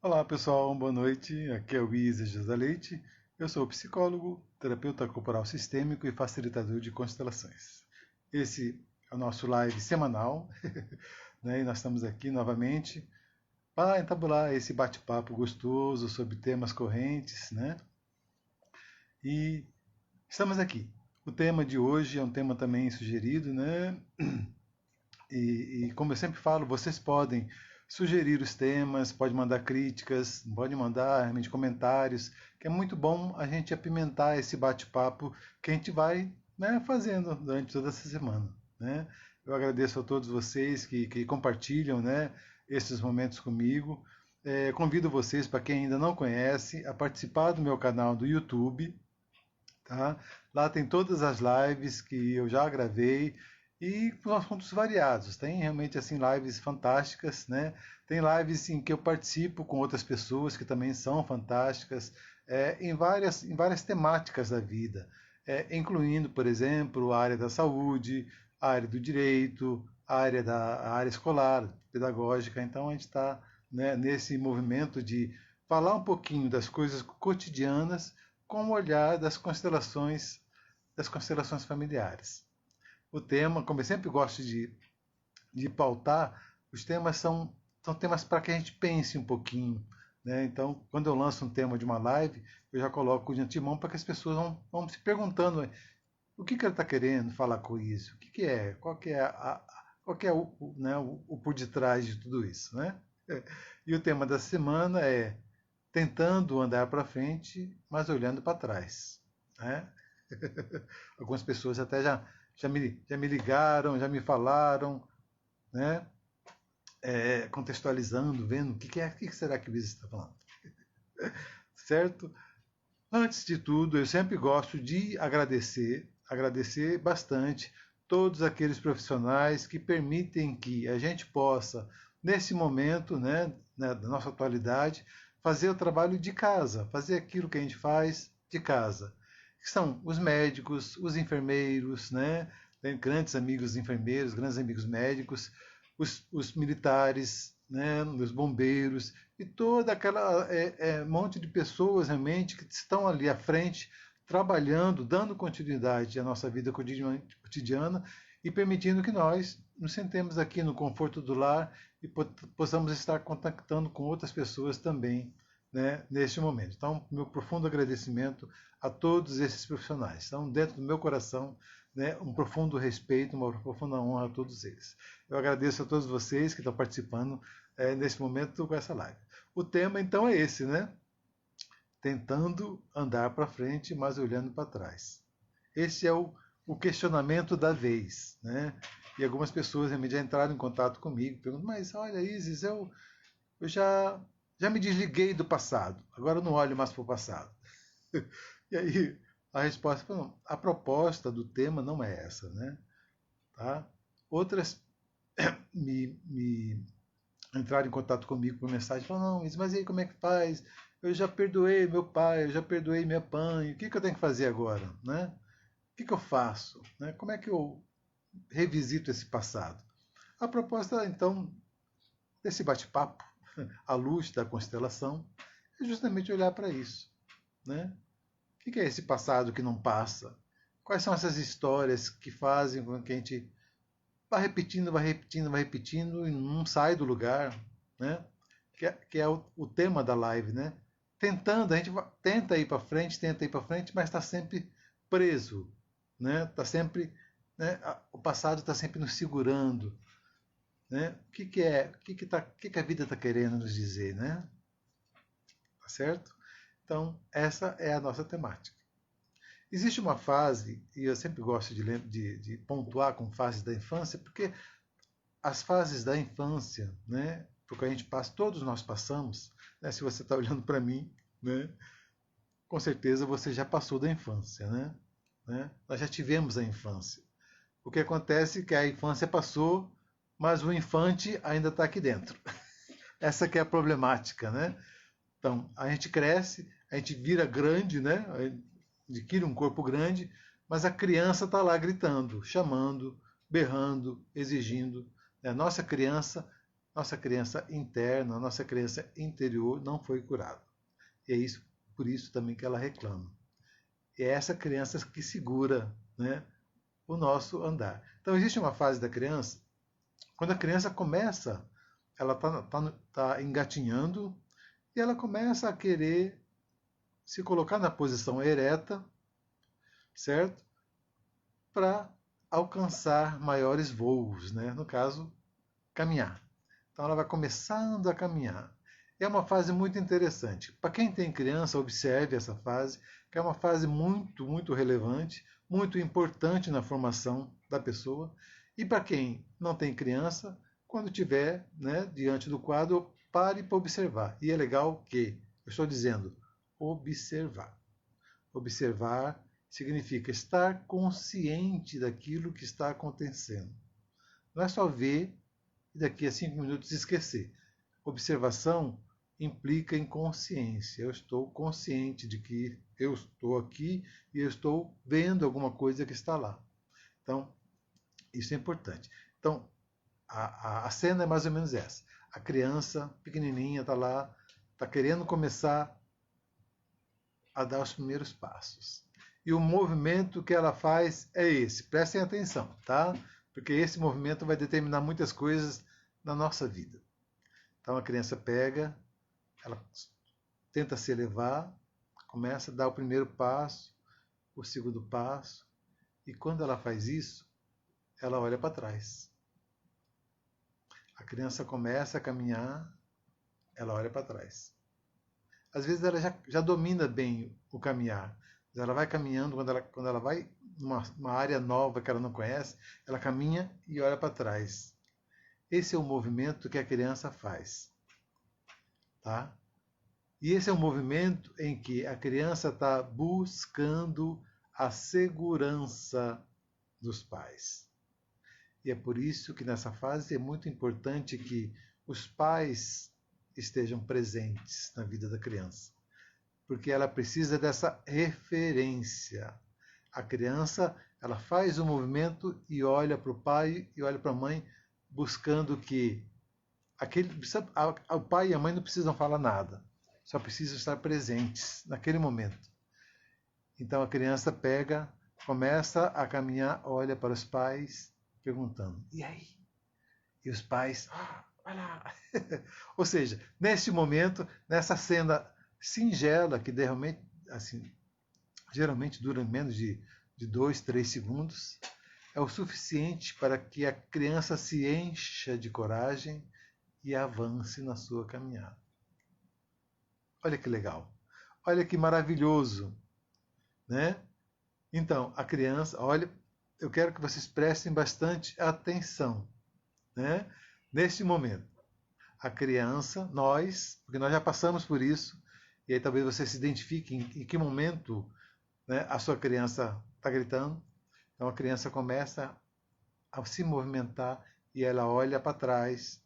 Olá pessoal, boa noite. Aqui é o Isa José Leite. Eu sou psicólogo, terapeuta corporal sistêmico e facilitador de constelações. Esse é o nosso live semanal, né? E nós estamos aqui novamente para entabular esse bate-papo gostoso sobre temas correntes, né? E estamos aqui. O tema de hoje é um tema também sugerido, né? E como eu sempre falo, vocês podem sugerir os temas, pode mandar críticas, pode mandar realmente comentários, que é muito bom a gente apimentar esse bate-papo que a gente vai, né, fazendo durante toda essa semana. Né? Eu agradeço a todos vocês que compartilham, né, esses momentos comigo. Convido vocês, para quem ainda não conhece, a participar do meu canal do YouTube. Tá? Lá tem todas as lives que eu já gravei e com assuntos variados. Tem realmente assim lives fantásticas, né? Tem lives em que eu participo com outras pessoas que também são fantásticas, em várias temáticas da vida, incluindo, por exemplo, a área da saúde, a área do direito, a área escolar, pedagógica. Então a gente está, né, nesse movimento de falar um pouquinho das coisas cotidianas com o olhar das constelações familiares. O tema, como eu sempre gosto de pautar, os temas são temas para que a gente pense um pouquinho. Né? Então, quando eu lanço um tema de uma live, eu já coloco de antemão para que as pessoas vão se perguntando o que ele está querendo falar com isso, o que é, qual que é né, o por detrás de tudo isso. Né? E o tema da semana é tentando andar para frente, mas olhando para trás. Né? Algumas pessoas até já me ligaram, já me falaram, né? Contextualizando, vendo o que será que o Luiz está falando. Certo? Antes de tudo, eu sempre gosto de agradecer bastante todos aqueles profissionais que permitem que a gente possa, nesse momento, da nossa atualidade, fazer o trabalho de casa, fazer aquilo que a gente faz de casa. Que são os médicos, os enfermeiros, né? Tem grandes amigos enfermeiros, grandes amigos médicos, os militares, né, os bombeiros e toda aquela monte de pessoas realmente que estão ali à frente, trabalhando, dando continuidade à nossa vida cotidiana e permitindo que nós nos sentemos aqui no conforto do lar e possamos estar contactando com outras pessoas também, né, neste momento. Então, meu profundo agradecimento a todos esses profissionais. Então, dentro do meu coração, né, um profundo respeito, uma profunda honra a todos eles. Eu agradeço a todos vocês que estão participando nesse momento com essa live. O tema, então, é esse, né? Tentando andar para frente, mas olhando para trás. Esse é o questionamento da vez, né? E algumas pessoas já entraram em contato comigo, perguntam, mas olha, Isis, eu já me desliguei do passado, agora eu não olho mais para o passado. E aí a resposta foi, não, a proposta do tema não é essa, né? Tá? Outras me entraram em contato comigo por mensagem, falaram, não, mas aí como é que faz? Eu já perdoei meu pai, eu já perdoei minha mãe, o que eu tenho que fazer agora? Né? O que eu faço? Né? Como é que eu revisito esse passado? A proposta, então, desse bate-papo, à luz da constelação, é justamente olhar para isso. Né? O que é esse passado que não passa? Quais são essas histórias que fazem com que a gente vai repetindo, vai repetindo, vai repetindo e não sai do lugar? Né? Que é o tema da live, né? Tentando, a gente tenta ir para frente, mas está sempre preso, né? Tá sempre, né? O passado está sempre nos segurando, né? O que a vida está querendo nos dizer, né? Tá certo? Então essa é a nossa temática. Existe uma fase, e eu sempre gosto de pontuar com fases da infância, porque as fases da infância, né, porque a gente passa, todos nós passamos, né, se você está olhando para mim, né, com certeza você já passou da infância, né? Nós já tivemos a infância. O que acontece é que a infância passou, mas o infante ainda está aqui dentro. Essa que é a problemática, né? Então, a gente cresce, a gente vira grande, né? Adquire um corpo grande, mas a criança está lá gritando, chamando, berrando, exigindo. A nossa criança nossa criança interna, nossa criança interior não foi curada. E é isso, por isso também que ela reclama. E é essa criança que segura, né, o nosso andar. Então existe uma fase da criança, quando a criança começa, ela tá engatinhando e ela começa a querer se colocar na posição ereta, certo? Para alcançar maiores voos, né? No caso, caminhar. Então ela vai começando a caminhar. É uma fase muito interessante. Para quem tem criança, observe essa fase, que é uma fase muito, muito relevante, muito importante na formação da pessoa. E para quem não tem criança, quando tiver, né, diante do quadro, pare para observar. E é legal que, eu estou dizendo, observar. Observar significa estar consciente daquilo que está acontecendo. Não é só ver e daqui a 5 minutos esquecer. Observação implica em consciência. Eu estou consciente de que eu estou aqui e eu estou vendo alguma coisa que está lá. Então, isso é importante. Então, a cena é mais ou menos essa. A criança pequenininha está lá, está querendo começar a dar os primeiros passos. E o movimento que ela faz é esse. Prestem atenção, tá? Porque esse movimento vai determinar muitas coisas na nossa vida. Então a criança pega, ela tenta se elevar, começa a dar o primeiro passo, o segundo passo, e quando ela faz isso, ela olha para trás. A criança começa a caminhar, ela olha para trás. Às vezes ela já domina bem o caminhar. Ela vai caminhando, quando ela vai numa área nova que ela não conhece, ela caminha e olha para trás. Esse é o movimento que a criança faz. Tá? E esse é um movimento em que a criança está buscando a segurança dos pais. E é por isso que nessa fase é muito importante que os pais estejam presentes na vida da criança, porque ela precisa dessa referência. A criança, ela faz o movimento e olha para o pai e olha para a mãe, buscando que o pai e a mãe não precisam falar nada, só precisam estar presentes naquele momento. Então a criança pega, começa a caminhar, olha para os pais, perguntando: e aí? E os pais, vai lá. Ou seja, neste momento, nessa cena singela, que realmente, assim, geralmente dura menos de 2, 3 segundos, é o suficiente para que a criança se encha de coragem e avance na sua caminhada. Olha que legal. Olha que maravilhoso, né? Então, a criança, olha, eu quero que vocês prestem bastante atenção, né? Neste momento, a criança, nós, porque nós já passamos por isso, e aí talvez você se identifique em que momento, né, a sua criança está gritando. Então a criança começa a se movimentar e ela olha para trás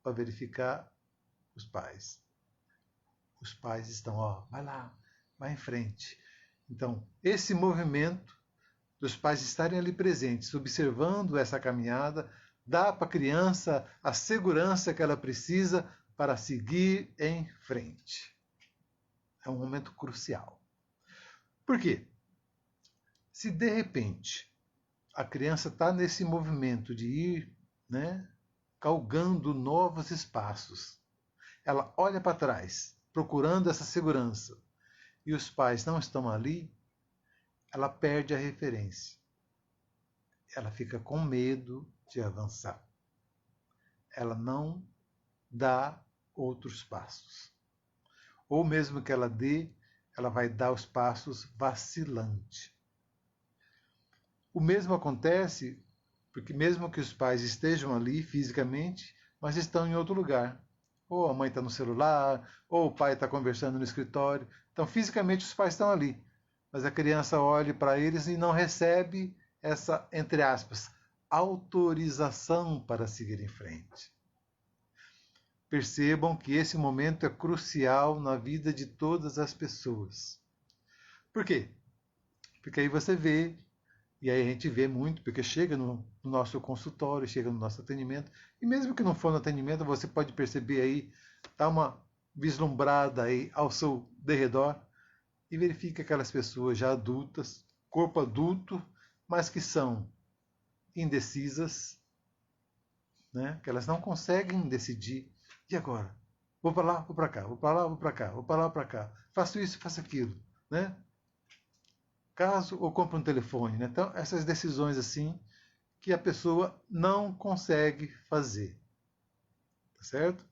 para verificar os pais. Os pais estão, ó, vai lá, vai em frente. Então, esse movimento dos pais estarem ali presentes, observando essa caminhada, dá para a criança a segurança que ela precisa para seguir em frente. É um momento crucial. Por quê? Se de repente a criança está nesse movimento de ir, né, galgando novos espaços, ela olha para trás, procurando essa segurança, e os pais não estão ali, ela perde a referência. Ela fica com medo de avançar. Ela não dá outros passos. Ou mesmo que ela dê, ela vai dar os passos vacilante. O mesmo acontece porque mesmo que os pais estejam ali fisicamente, mas estão em outro lugar. Ou a mãe está no celular, ou o pai está conversando no escritório. Então, fisicamente, os pais estão ali. Mas a criança olha para eles e não recebe essa, entre aspas, autorização para seguir em frente. Percebam que esse momento é crucial na vida de todas as pessoas. Por quê? Porque aí você vê E aí a gente vê muito, porque chega no nosso consultório, chega no nosso atendimento, e mesmo que não for no atendimento, você pode perceber aí, dá uma vislumbrada aí ao seu derredor e verifica aquelas pessoas já adultas, corpo adulto, mas que são indecisas, né? Que elas não conseguem decidir. E agora? Vou para lá, vou para cá, vou para lá, vou para cá, vou para lá, para cá. Faço isso, faço aquilo, né? Caso ou compro um telefone, né? Então, essas decisões assim que a pessoa não consegue fazer, tá certo?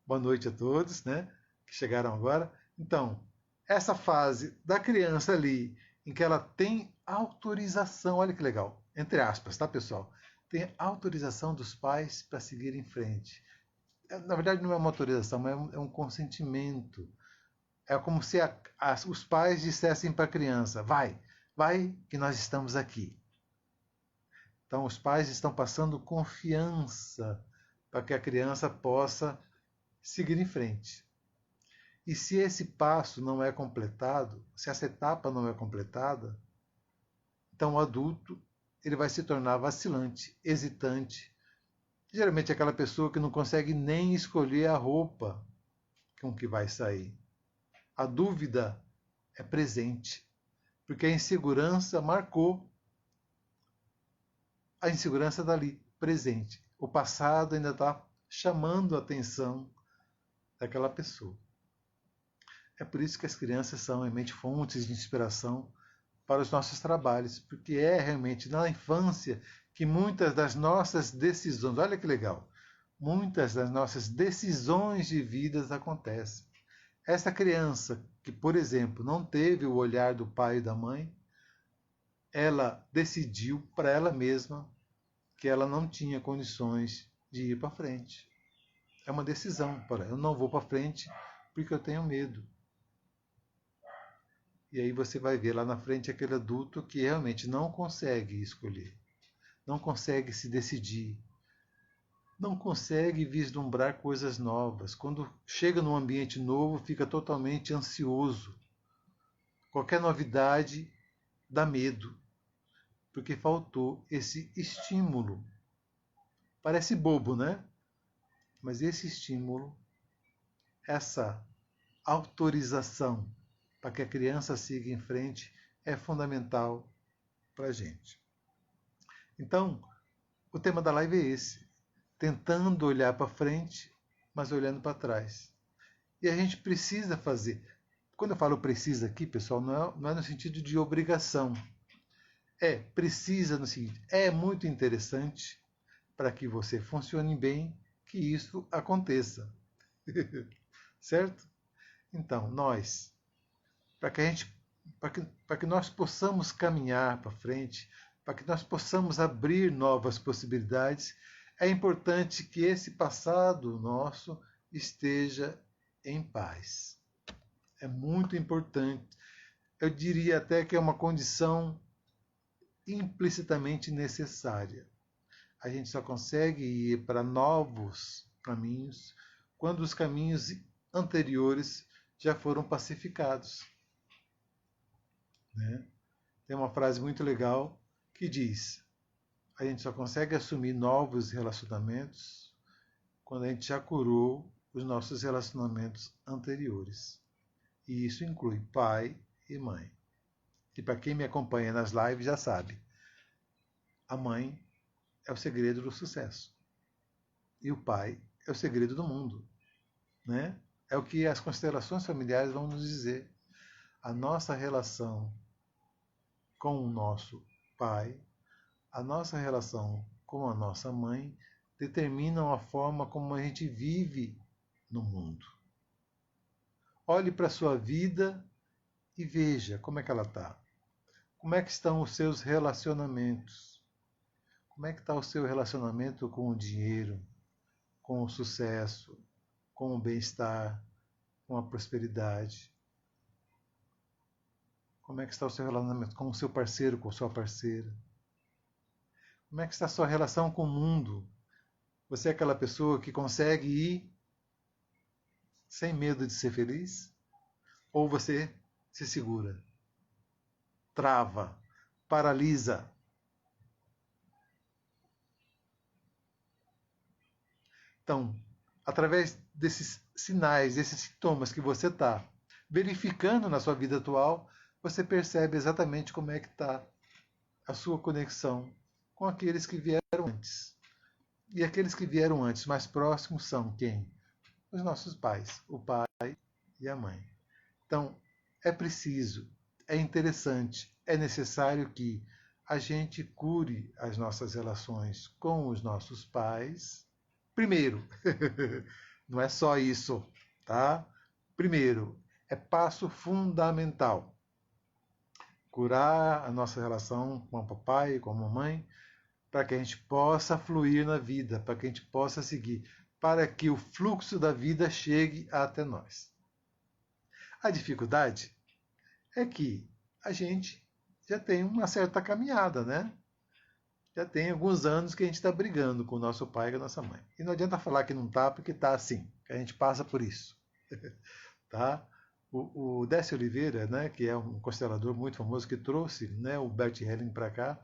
Boa noite a todos, né? Que chegaram agora. Então, essa fase da criança ali, em que ela tem autorização, olha que legal, entre aspas, tá, pessoal? Tem autorização dos pais para seguir em frente. Na verdade, não é uma autorização, mas é um consentimento. É como se os pais dissessem para a criança: vai, vai, que nós estamos aqui. Então, os pais estão passando confiança para que a criança possa seguir em frente. E se esse passo não é completado, se essa etapa não é completada, então o adulto ele vai se tornar vacilante, hesitante. Geralmente é aquela pessoa que não consegue nem escolher a roupa com que vai sair. A dúvida é presente, porque a insegurança marcou a insegurança dali, presente. O passado ainda está chamando a atenção daquela pessoa. É por isso que as crianças são realmente fontes de inspiração para os nossos trabalhos, porque é realmente na infância que muitas das nossas decisões, olha que legal, muitas das nossas decisões de vidas acontecem. Essa criança que, por exemplo, não teve o olhar do pai e da mãe, ela decidiu para ela mesma que ela não tinha condições de ir para frente. É uma decisão, eu não vou para frente porque eu tenho medo. E aí você vai ver lá na frente aquele adulto que realmente não consegue escolher, não consegue se decidir, não consegue vislumbrar coisas novas. Quando chega num ambiente novo, fica totalmente ansioso. Qualquer novidade dá medo, porque faltou esse estímulo. Parece bobo, né? Mas esse estímulo, essa autorização para que a criança siga em frente é fundamental para a gente. Então, o tema da live é esse: tentando olhar para frente, mas olhando para trás. E a gente precisa fazer. Quando eu falo precisa aqui, pessoal, não é no sentido de obrigação. Precisa no seguinte: é muito interessante para que você funcione bem que isso aconteça. Certo? Então, nós, para que a gente, para que nós possamos caminhar para frente, para que nós possamos abrir novas possibilidades, é importante que esse passado nosso esteja em paz. É muito importante. Eu diria até que é uma condição implicitamente necessária. A gente só consegue ir para novos caminhos quando os caminhos anteriores já foram pacificados. Né? Tem uma frase muito legal que diz: a gente só consegue assumir novos relacionamentos quando a gente já curou os nossos relacionamentos anteriores. E isso inclui pai e mãe. E para quem me acompanha nas lives já sabe, a mãe é o segredo do sucesso. E o pai é o segredo do mundo. Né? É o que as constelações familiares vão nos dizer. A nossa relação com o nosso pai, a nossa relação com a nossa mãe, determinam a forma como a gente vive no mundo. Olhe para a sua vida e veja como é que ela está. Como é que estão os seus relacionamentos? Como é que está o seu relacionamento com o dinheiro, com o sucesso, com o bem-estar, com a prosperidade? Como é que está o seu relacionamento com o seu parceiro, com a sua parceira? Como é que está a sua relação com o mundo? Você é aquela pessoa que consegue ir sem medo de ser feliz? Ou você se segura, trava, paralisa? Então, através desses sinais, desses sintomas que você está verificando na sua vida atual, você percebe exatamente como é que está a sua conexão com aqueles que vieram antes. E aqueles que vieram antes, mais próximos, são quem? Os nossos pais, o pai e a mãe. Então, é preciso, é interessante, é necessário que a gente cure as nossas relações com os nossos pais. Primeiro, não é só isso, tá? Primeiro, é passo fundamental. Curar a nossa relação com o papai e com a mamãe, para que a gente possa fluir na vida, para que a gente possa seguir, para que o fluxo da vida chegue até nós. A dificuldade é que a gente já tem uma certa caminhada, né? Já tem alguns anos que a gente está brigando com o nosso pai e com a nossa mãe. E não adianta falar que não está, porque está assim, que a gente passa por isso. Tá? O Décio Oliveira, né, que é um constelador muito famoso, que trouxe, né, o Bert Helling para cá,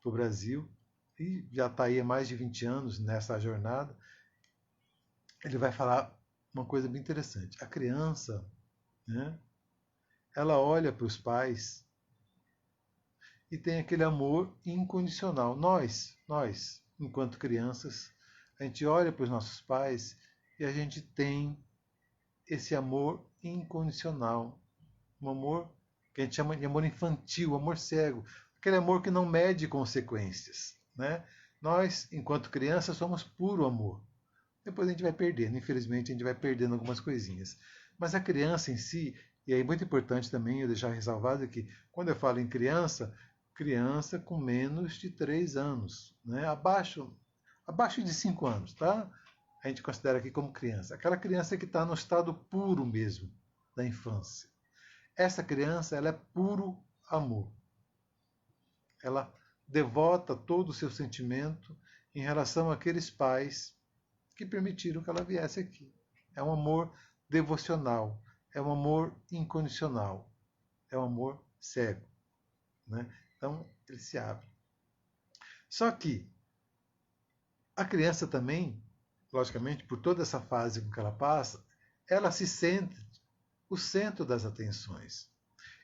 para o Brasil, e já está aí há mais de 20 anos nessa jornada, ele vai falar uma coisa bem interessante. A criança, né, ela olha para os pais e tem aquele amor incondicional. Nós, enquanto crianças, a gente olha para os nossos pais e a gente tem esse amor incondicional. Um amor que a gente chama de amor infantil, amor cego. Aquele amor que não mede consequências. Né? Nós, enquanto crianças, somos puro amor. Depois a gente vai perdendo, infelizmente a gente vai perdendo algumas coisinhas. Mas a criança em si, e é muito importante também eu deixar ressalvado que quando eu falo em criança, criança com menos de 3 anos, né? abaixo de 5 anos, tá? A gente considera aqui como criança. Aquela criança que está no estado puro mesmo da infância. Essa criança, ela é puro amor. Ela devota todo o seu sentimento em relação àqueles pais que permitiram que ela viesse aqui. É um amor devocional, é um amor incondicional, é um amor cego. Né? Então, ele se abre. Só que a criança também, logicamente, por toda essa fase que ela passa, ela se sente o centro das atenções.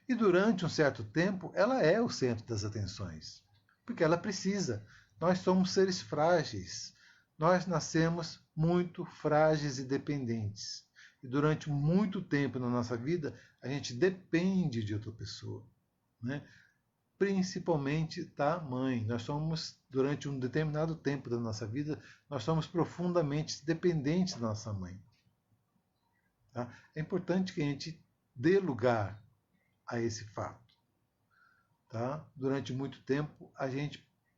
E durante um certo tempo, ela é o centro das atenções, porque ela precisa. Nós somos seres frágeis. Nós nascemos muito frágeis e dependentes. E durante muito tempo na nossa vida, a gente depende de outra pessoa. Né? Principalmente da mãe. Nós somos, durante um determinado tempo da nossa vida, nós somos profundamente dependentes da nossa mãe. Tá? É importante que a gente dê lugar a esse fato. Tá? Durante muito tempo,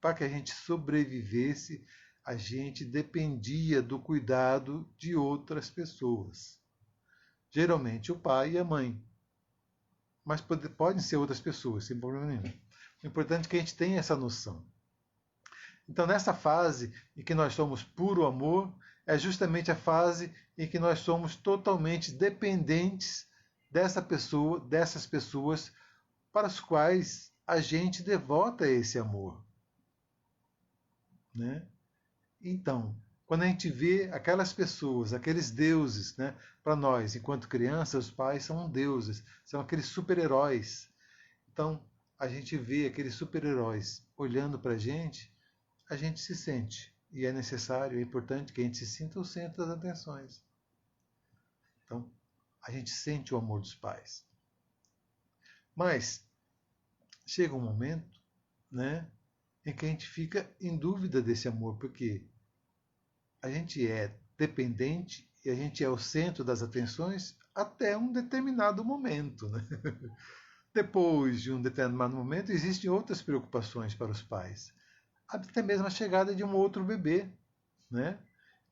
para que a gente sobrevivesse, a gente dependia do cuidado de outras pessoas. Geralmente o pai e a mãe. Mas podem ser outras pessoas, sem problema nenhum. O importante é que a gente tenha essa noção. Então, nessa fase em que nós somos puro amor, é justamente a fase em que nós somos totalmente dependentes dessas pessoas para as quais a gente devota esse amor. Né? Então, quando a gente vê aquelas pessoas, aqueles deuses, né, para nós, enquanto crianças, os pais são deuses, são aqueles super-heróis. Então, a gente vê aqueles super-heróis olhando para a gente se sente. E é necessário, é importante que a gente se sinta o centro das atenções. Então, a gente sente o amor dos pais. Mas, chega um momento, né, em que a gente fica em dúvida desse amor, porque a gente é dependente e a gente é o centro das atenções até um determinado momento. Né? Depois de um determinado momento, existem outras preocupações para os pais, até mesmo a chegada de um outro bebê. Né?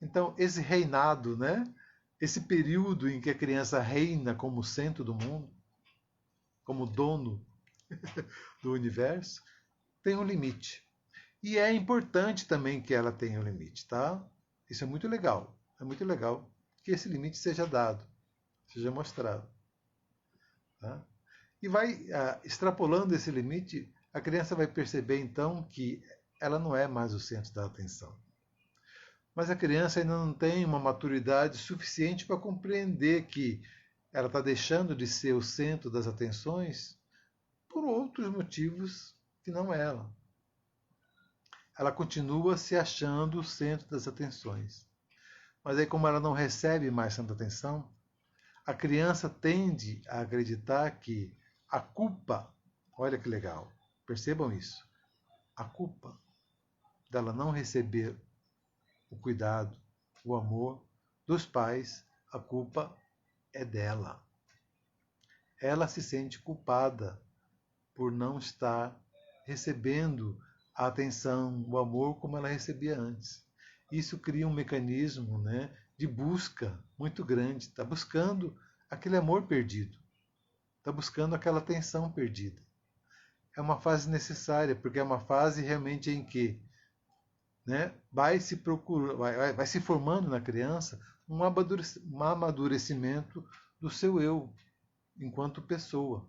Então, esse reinado, né? Esse período em que a criança reina como centro do mundo, como dono do universo, tem um limite. E é importante também que ela tenha um limite, tá? Isso é muito legal. É muito legal que esse limite seja dado, seja mostrado. Tá? E vai extrapolando esse limite, a criança vai perceber então que ela não é mais o centro da atenção. Mas a criança ainda não tem uma maturidade suficiente para compreender que ela está deixando de ser o centro das atenções por outros motivos que não ela. Ela continua se achando o centro das atenções. Mas aí, como ela não recebe mais tanta atenção, a criança tende a acreditar que a culpa, olha que legal, percebam isso, a culpa dela não receber o cuidado, o amor dos pais, a culpa é dela. Ela se sente culpada por não estar recebendo a atenção, o amor como ela recebia antes. Isso cria um mecanismo, né, de busca muito grande. Está buscando aquele amor perdido. Está buscando aquela atenção perdida. É uma fase necessária, porque é uma fase realmente em que, né, vai se formando na criança um amadurecimento do seu eu enquanto pessoa.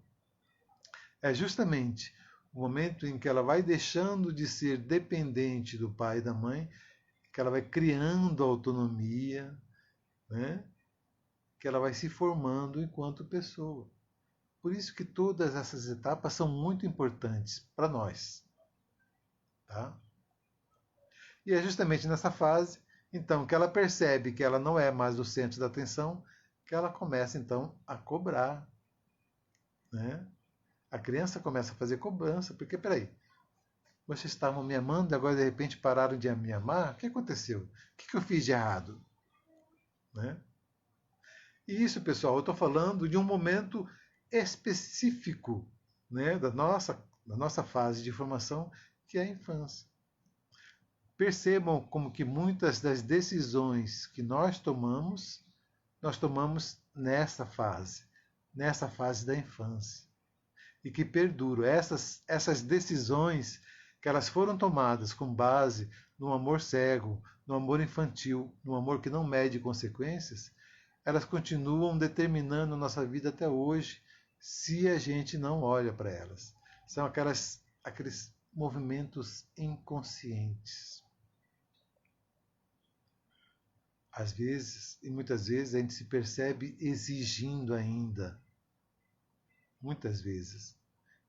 É justamente o momento em que ela vai deixando de ser dependente do pai e da mãe, que ela vai criando autonomia, né, que ela vai se formando enquanto pessoa. Por isso que todas essas etapas são muito importantes para nós. Tá? E é justamente nessa fase, então, que ela percebe que ela não é mais o centro da atenção, que ela começa, então, a cobrar. Né? A criança começa a fazer cobrança, porque, peraí, vocês estavam me amando e agora, de repente, pararam de me amar? O que aconteceu? O que eu fiz de errado? Né? E isso, pessoal, eu estou falando de um momento específico, né, da nossa fase de formação, que é a infância. Percebam como que muitas das decisões que nós tomamos nessa fase da infância. E que perduram. Essas decisões que elas foram tomadas com base no amor cego, no amor infantil, no amor que não mede consequências, elas continuam determinando a nossa vida até hoje, se a gente não olha para elas. São aqueles movimentos inconscientes. Às vezes, e muitas vezes, a gente se percebe exigindo ainda. Muitas vezes.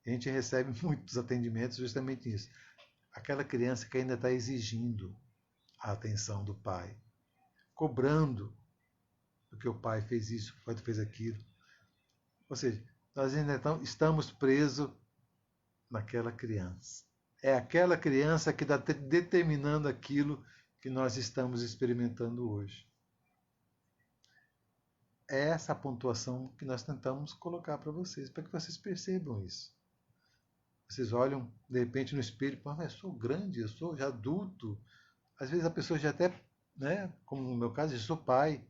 A gente recebe muitos atendimentos justamente nisso. Aquela criança que ainda está exigindo a atenção do pai, cobrando porque o pai fez isso, o pai fez aquilo. Ou seja, nós ainda estamos presos naquela criança. É aquela criança que está determinando aquilo que nós estamos experimentando hoje. É essa a pontuação que nós tentamos colocar para vocês, para que vocês percebam isso. Vocês olham, de repente, no espelho e falam, mas eu sou grande, eu sou já adulto. Às vezes a pessoa já até, né, como no meu caso, eu sou pai.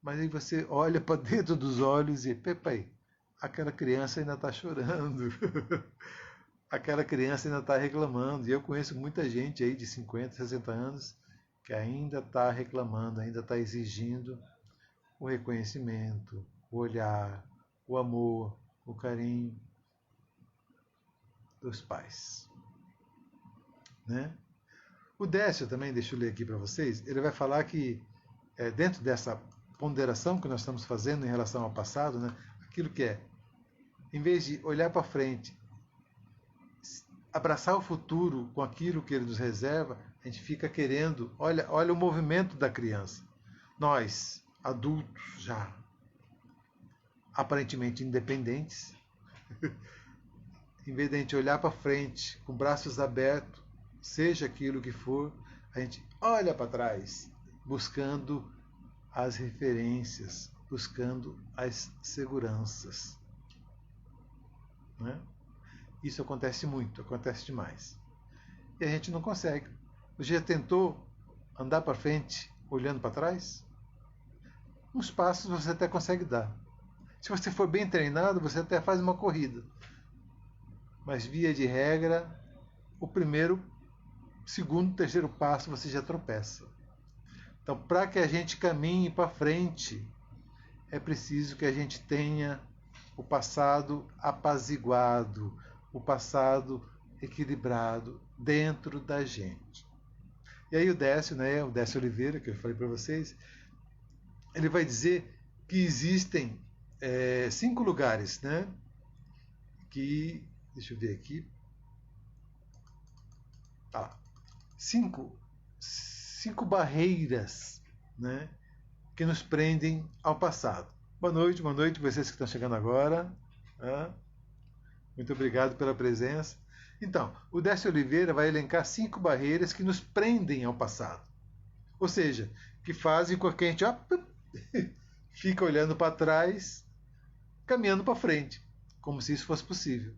Mas aí você olha para dentro dos olhos e, pai, aquela criança ainda está chorando. Aquela criança ainda está reclamando. E eu conheço muita gente aí de 50, 60 anos que ainda está reclamando, ainda está exigindo o reconhecimento, o olhar, o amor, o carinho dos pais. Né? O Décio também, deixa eu ler aqui para vocês, ele vai falar que dentro dessa ponderação que nós estamos fazendo em relação ao passado, né, aquilo que é, em vez de olhar para frente, abraçar o futuro com aquilo que ele nos reserva, a gente fica querendo, olha o movimento da criança. Nós, adultos já, aparentemente independentes, em vez de a gente olhar para frente, com braços abertos, seja aquilo que for, a gente olha para trás, buscando as referências, buscando as seguranças. Né? Isso acontece muito, acontece demais. E a gente não consegue. Você já tentou andar para frente olhando para trás? Uns passos você até consegue dar. Se você for bem treinado, você até faz uma corrida. Mas via de regra, o primeiro, segundo, terceiro passo você já tropeça. Então, para que a gente caminhe para frente, é preciso que a gente tenha o passado apaziguado, o passado equilibrado dentro da gente. E aí o Décio, né, o Décio Oliveira, que eu falei para vocês, ele vai dizer que existem 5 lugares, né, que, deixa eu ver aqui, cinco barreiras, né, que nos prendem ao passado. Boa noite, vocês que estão chegando agora. Muito obrigado pela presença. Então, o Décio Oliveira vai elencar 5 barreiras que nos prendem ao passado. Ou seja, que fazem com que a gente fica olhando para trás, caminhando para frente, como se isso fosse possível.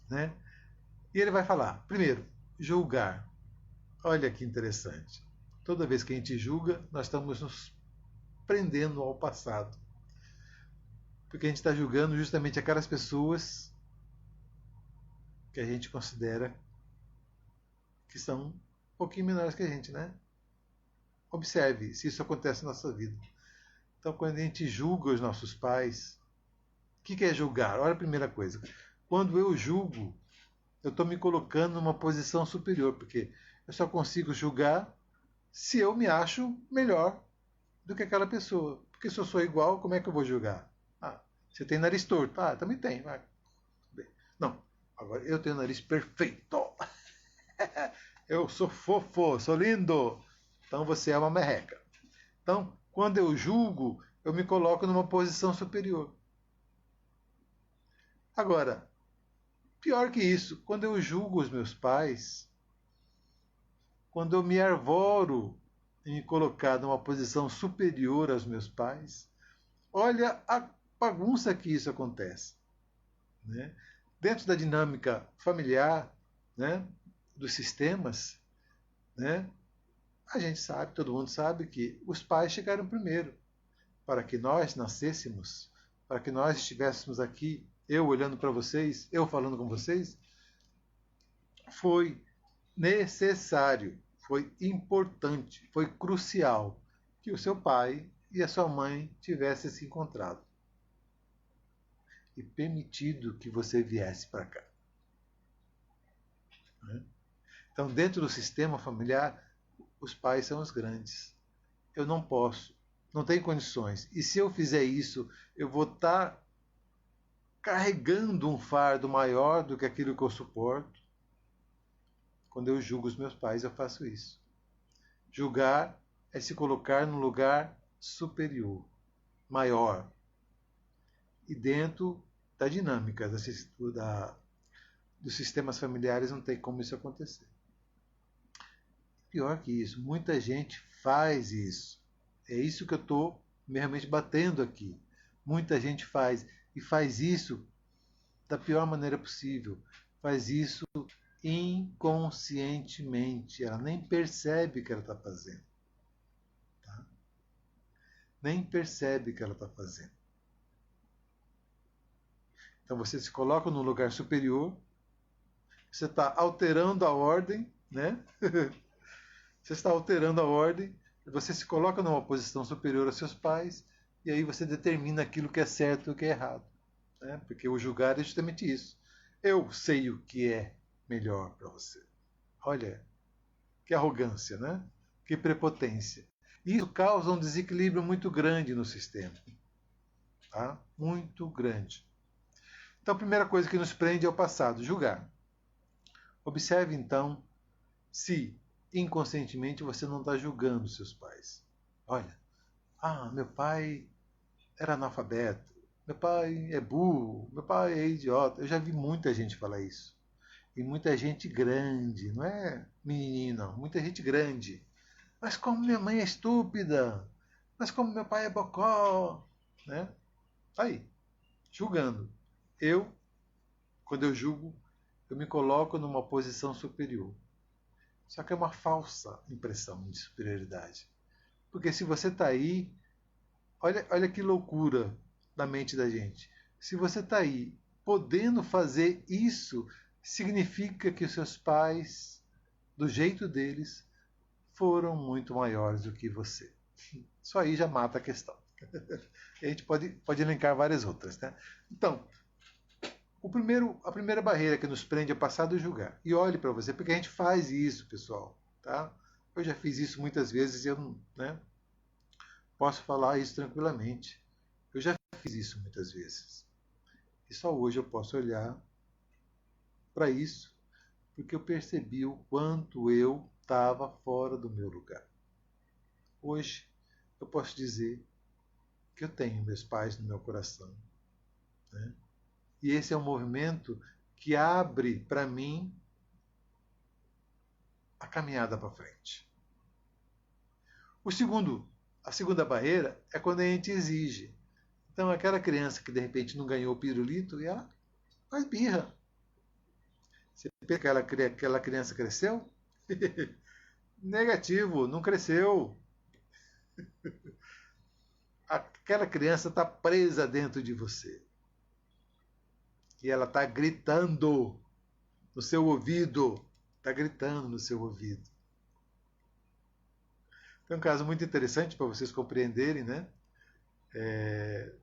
Né? E ele vai falar, primeiro, julgar. Olha que interessante. Toda vez que a gente julga, nós estamos nos prendendo ao passado. Porque a gente está julgando justamente aquelas pessoas que a gente considera que são um pouquinho menores que a gente, né? Observe se isso acontece na nossa vida. Então, quando a gente julga os nossos pais, o que é julgar? Olha a primeira coisa. Quando eu julgo, eu estou me colocando numa posição superior, porque eu só consigo julgar se eu me acho melhor do que aquela pessoa. Porque se eu sou igual, como é que eu vou julgar? Você tem nariz torto. Também tem. Não, agora eu tenho nariz perfeito. Eu sou fofo, sou lindo. Então você é uma merreca. Então, quando eu julgo, eu me coloco numa posição superior. Agora, pior que isso, quando eu julgo os meus pais, quando eu me arvoro em me colocar numa posição superior aos meus pais, olha a bagunça que isso acontece. Né? Dentro da dinâmica familiar, né, dos sistemas, né, a gente sabe, todo mundo sabe que os pais chegaram primeiro para que nós nascêssemos, para que nós estivéssemos aqui, eu olhando para vocês, eu falando com vocês, foi necessário, foi importante, foi crucial que o seu pai e a sua mãe tivessem se encontrado e permitido que você viesse para cá. Então, dentro do sistema familiar, os pais são os grandes. Eu não posso, não tenho condições. E se eu fizer isso, eu vou estar carregando um fardo maior do que aquilo que eu suporto. Quando eu julgo os meus pais, eu faço isso. Julgar é se colocar num lugar superior, maior. E dentro da dinâmica dos sistemas familiares não tem como isso acontecer. Pior que isso, muita gente faz isso. É isso que eu estou realmente batendo aqui. Muita gente faz. E faz isso da pior maneira possível. Faz isso inconscientemente. Ela nem percebe que ela está fazendo. Tá? Nem percebe que ela está fazendo. Então você se coloca num lugar superior, você está alterando a ordem, né? Você está alterando a ordem, você se coloca numa posição superior aos seus pais, e aí você determina aquilo que é certo e o que é errado. Né? Porque o julgar é justamente isso. Eu sei o que é melhor para você. Olha, que arrogância, né? Que prepotência. E isso causa um desequilíbrio muito grande no sistema. Tá? Muito grande. Então, a primeira coisa que nos prende é o passado, julgar. Observe, então, se inconscientemente você não está julgando seus pais. Olha, meu pai era analfabeto, meu pai é burro, meu pai é idiota. Eu já vi muita gente falar isso. E muita gente grande, não é menininho não, muita gente grande. Mas como minha mãe é estúpida, mas como meu pai é bocó, né? Aí, julgando. Quando eu julgo, eu me coloco numa posição superior. Só que é uma falsa impressão de superioridade. Porque se você está aí, olha que loucura da mente da gente. Se você está aí podendo fazer isso, significa que os seus pais, do jeito deles, foram muito maiores do que você. Só aí já mata a questão. E a gente pode elencar várias outras. Né? Então, a primeira barreira que nos prende é passar do julgar. E olhe para você, porque a gente faz isso, pessoal. Tá? Eu já fiz isso muitas vezes e eu não, né, posso falar isso tranquilamente. Eu já fiz isso muitas vezes. E só hoje eu posso olhar para isso porque eu percebi o quanto eu estava fora do meu lugar. Hoje eu posso dizer que eu tenho meus pais no meu coração, né? E esse é um movimento que abre para mim a caminhada para frente. A segunda barreira é quando a gente exige. Então, aquela criança que de repente não ganhou o pirulito, e ela faz birra. Você vê que aquela criança cresceu? Negativo, não cresceu. Aquela criança está presa dentro de você. E ela está gritando no seu ouvido. Está gritando no seu ouvido. Tem um caso muito interessante para vocês compreenderem, né?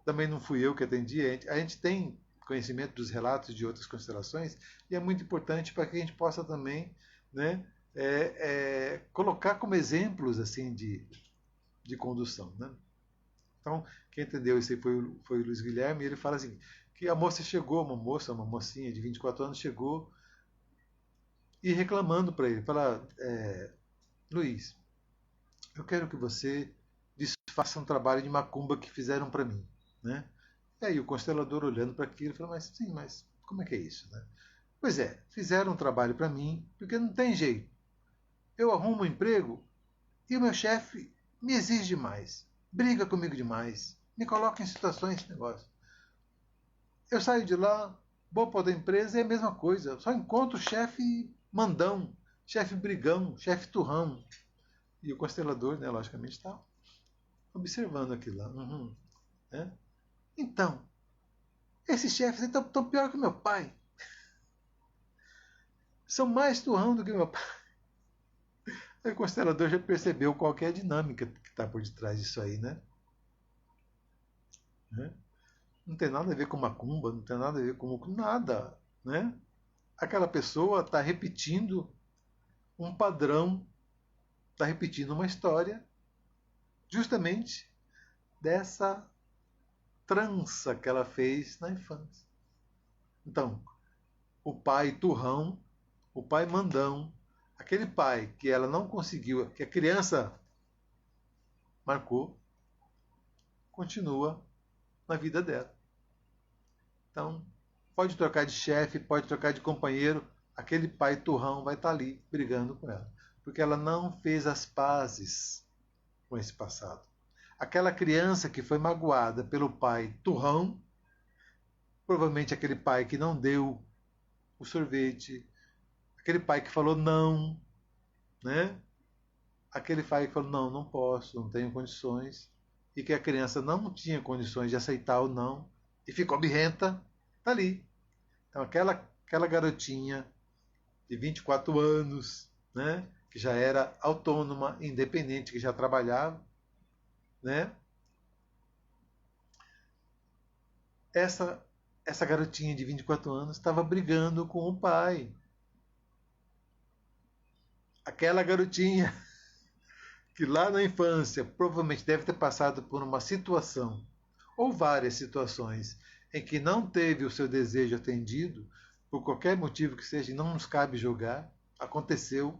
Também não fui eu que atendi. A gente tem conhecimento dos relatos de outras constelações e é muito importante para que a gente possa também, né, colocar como exemplos assim de condução, né? Então, quem entendeu isso aí foi o Luiz Guilherme, e ele fala assim, que a moça chegou, uma mocinha de 24 anos chegou e reclamando para ele, fala, Luiz, eu quero que você desfaça um trabalho de macumba que fizeram para mim, né? E aí o constelador olhando para aquilo, falou, mas sim, mas como é que é isso, né? Pois é, fizeram um trabalho para mim, porque não tem jeito. Eu arrumo um emprego e o meu chefe me exige demais, briga comigo demais, me coloca em situações de negócio. Eu saio de lá, vou para outra empresa, é a mesma coisa. Só encontro chefe mandão, chefe brigão, chefe turrão. E o constelador, né, logicamente, está observando aquilo lá. Uhum, né? Então, esses chefes estão pior que meu pai. São mais turrão do que meu pai. Aí o constelador já percebeu qual é a dinâmica que está por detrás disso aí, né? Não tem nada a ver com macumba, não tem nada a ver com nada, né? Aquela pessoa está repetindo um padrão, está repetindo uma história, justamente dessa trança que ela fez na infância. Então, o pai turrão, o pai mandão, aquele pai que ela não conseguiu, que a criança marcou, continua na vida dela. Então, pode trocar de chefe, pode trocar de companheiro, aquele pai turrão vai estar ali brigando com ela, porque ela não fez as pazes com esse passado. Aquela criança que foi magoada pelo pai turrão, provavelmente aquele pai que não deu o sorvete, aquele pai que falou não, né? Aquele pai que falou não, não posso, não tenho condições, e que a criança não tinha condições de aceitar o não, e ficou birrenta, tá ali. Então aquela garotinha de 24 anos, né? Que já era autônoma, independente, que já trabalhava, né? Essa, essa garotinha de 24 anos estava brigando com o pai. Aquela garotinha que lá na infância provavelmente deve ter passado por uma situação ou várias situações em que não teve o seu desejo atendido, por qualquer motivo que seja, e não nos cabe julgar, aconteceu,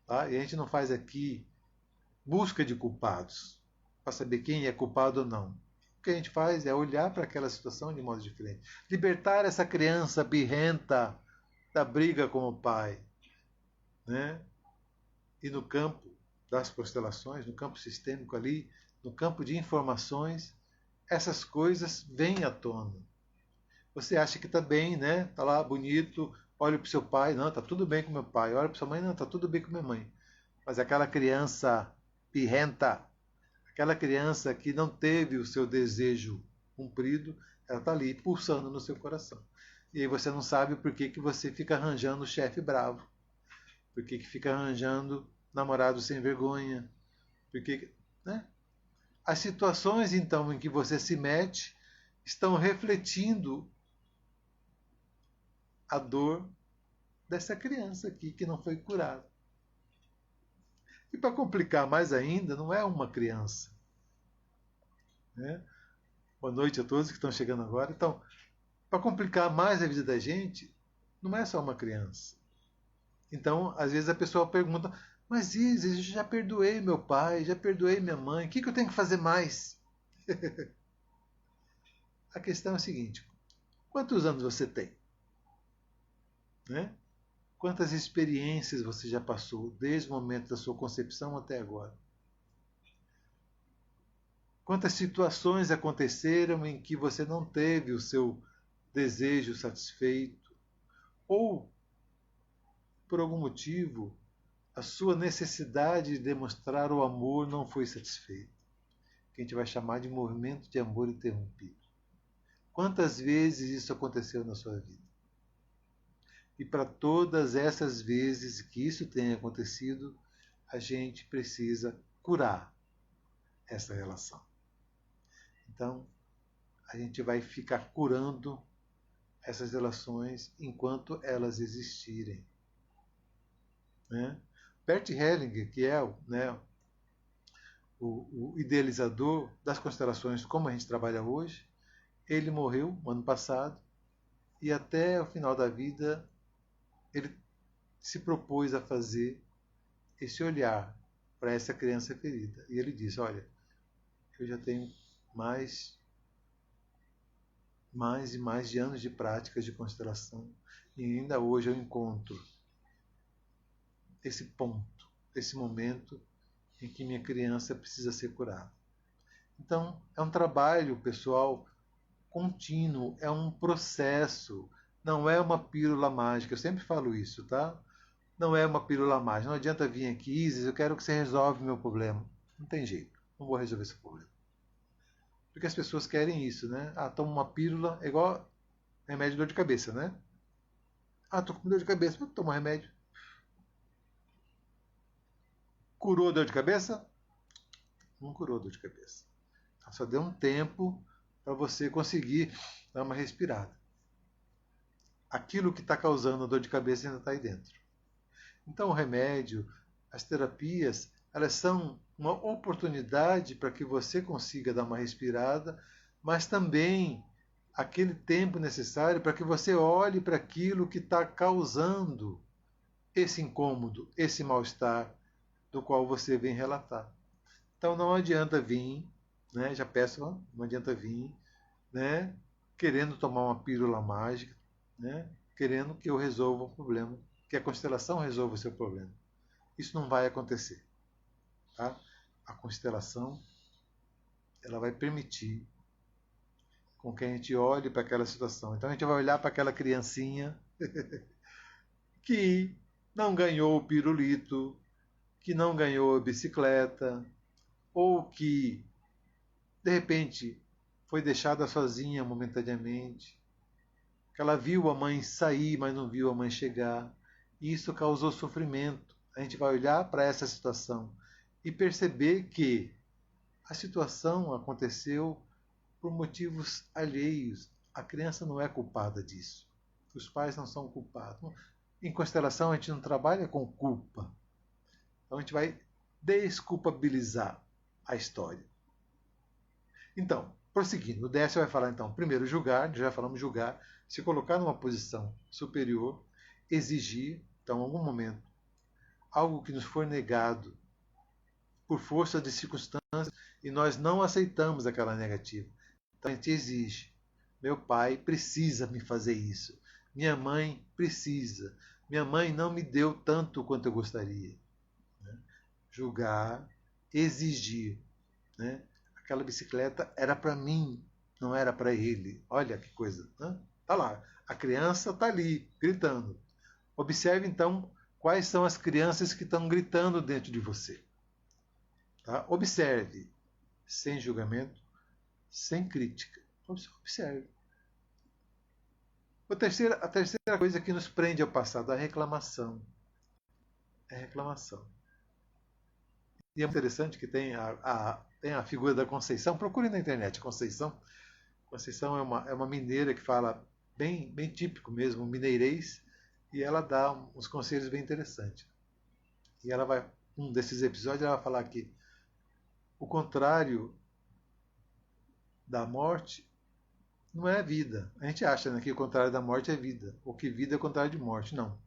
tá? E a gente não faz aqui busca de culpados para saber quem é culpado ou não. O que a gente faz é olhar para aquela situação de modo diferente, libertar essa criança birrenta da briga com o pai, né? E no campo das constelações, no campo sistêmico ali, no campo de informações, essas coisas vêm à tona. Você acha que está bem, né? Está lá bonito, olha para o seu pai, não, está tudo bem com meu pai. Olha para sua mãe, não, está tudo bem com minha mãe. Mas aquela criança pirrenta, aquela criança que não teve o seu desejo cumprido, ela está ali pulsando no seu coração. E aí você não sabe por que, que você fica arranjando chefe bravo, por que, que fica arranjando namorado sem vergonha, por que, né? As situações, então, em que você se mete estão refletindo a dor dessa criança aqui que não foi curada. E para complicar mais ainda, não é uma criança. Né? Boa noite a todos que estão chegando agora. Então, para complicar mais a vida da gente, não é só uma criança. Então, às vezes a pessoa pergunta: mas Isis, eu já perdoei meu pai, já perdoei minha mãe, o que eu tenho que fazer mais? A questão é a seguinte: quantos anos você tem? Né? Quantas experiências você já passou desde o momento da sua concepção até agora? Quantas situações aconteceram em que você não teve o seu desejo satisfeito? Ou, por algum motivo, a sua necessidade de demonstrar o amor não foi satisfeita? Que a gente vai chamar de movimento de amor interrompido. Quantas vezes isso aconteceu na sua vida? E para todas essas vezes que isso tenha acontecido, a gente precisa curar essa relação. Então, a gente vai ficar curando essas relações enquanto elas existirem. Né? Bert Hellinger, que é o idealizador das constelações como a gente trabalha hoje, ele morreu no ano passado e até o final da vida ele se propôs a fazer esse olhar para essa criança ferida. E ele disse: olha, eu já tenho mais e mais de anos de práticas de constelação e ainda hoje eu encontro esse ponto, esse momento em que minha criança precisa ser curada. Então, é um trabalho, pessoal, contínuo, é um processo, não é uma pílula mágica. Eu sempre falo isso, tá? Não é uma pílula mágica. Não adianta vir aqui, Isis, eu quero que você resolva o meu problema. Não tem jeito, não vou resolver esse problema. Porque as pessoas querem isso, né? Ah, toma uma pílula, é igual remédio de dor de cabeça, né? Ah, tô com dor de cabeça, toma um remédio. Curou a dor de cabeça? Não curou a dor de cabeça. Só deu um tempo para você conseguir dar uma respirada. Aquilo que está causando a dor de cabeça ainda está aí dentro. Então, o remédio, as terapias, elas são uma oportunidade para que você consiga dar uma respirada, mas também aquele tempo necessário para que você olhe para aquilo que está causando esse incômodo, esse mal-estar do qual você vem relatar. Então não adianta vir, né? Já peço, não adianta vir, né? Querendo tomar uma pílula mágica, né? Querendo que eu resolva o problema, que a constelação resolva o seu problema. Isso não vai acontecer, tá? A constelação, ela vai permitir com que a gente olhe para aquela situação. Então a gente vai olhar para aquela criancinha que não ganhou o pirulito, que não ganhou a bicicleta, ou que de repente foi deixada sozinha momentaneamente, que ela viu a mãe sair, mas não viu a mãe chegar, e isso causou sofrimento. A gente vai olhar para essa situação e perceber que a situação aconteceu por motivos alheios. A criança não é culpada disso. Os pais não são culpados. Em constelação, a gente não trabalha com culpa. Então, a gente vai desculpabilizar a história. Então, prosseguindo, o Décio vai falar então, primeiro julgar, já falamos julgar, se colocar numa posição superior, exigir, então, em algum momento, algo que nos for negado por força de circunstâncias e nós não aceitamos aquela negativa. Então a gente exige. Meu pai precisa me fazer isso. Minha mãe precisa. Minha mãe não me deu tanto quanto eu gostaria. Né? Julgar, exigir. Né? Aquela bicicleta era para mim, não era para ele. Olha que coisa. Né? Tá lá. A criança está ali, gritando. Observe então quais são as crianças que estão gritando dentro de você. Tá? Observe, sem julgamento, sem crítica. Observe. A terceira coisa que nos prende ao passado, a reclamação. É a reclamação. E é interessante que tem a figura da Conceição. Procure na internet, Conceição. Conceição é uma mineira que fala bem típico mesmo, mineirês, e ela dá uns conselhos bem interessantes. E ela vai um desses episódios, ela vai falar que o contrário da morte não é vida. A gente acha, né, que o contrário da morte é vida, ou que vida é o contrário de morte. Não.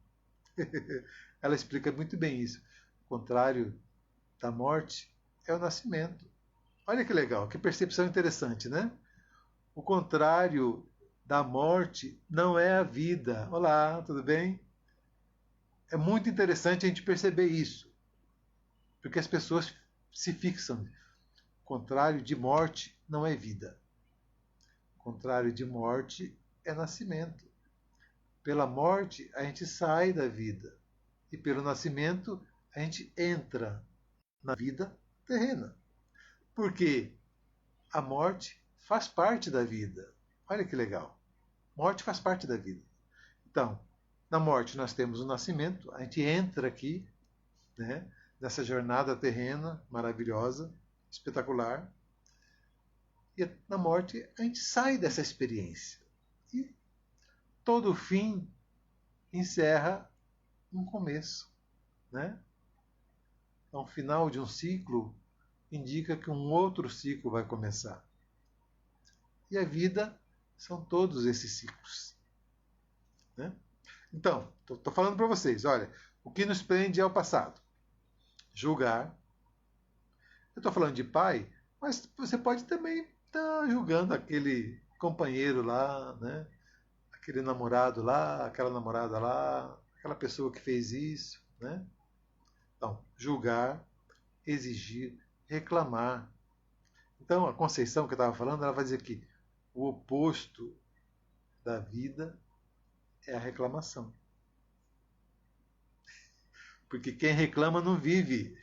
Ela explica muito bem isso. O contrário da morte é o nascimento. Olha que legal, que percepção interessante, né? O contrário da morte não é a vida. Olá, tudo bem? É muito interessante a gente perceber isso, porque as pessoas se fixam. O contrário de morte não é vida. O contrário de morte é nascimento. Pela morte, a gente sai da vida. E pelo nascimento, a gente entra na vida terrena. Porque a morte faz parte da vida. Olha que legal. Morte faz parte da vida. Então, na morte nós temos o nascimento, a gente entra aqui, né, nessa jornada terrena maravilhosa, espetacular. E na morte a gente sai dessa experiência. E todo fim encerra um começo, né? Então, o final de um ciclo indica que um outro ciclo vai começar. E a vida são todos esses ciclos, né? Então, estou falando para vocês, olha, o que nos prende é o passado. Julgar. Eu estou falando de pai, mas você pode também estar julgando aquele companheiro lá, né? Aquele namorado lá, aquela namorada lá, aquela pessoa que fez isso, né? Então, julgar, exigir, reclamar. Então, a Conceição que eu estava falando, ela vai dizer que o oposto da vida é a reclamação. Porque quem reclama não vive.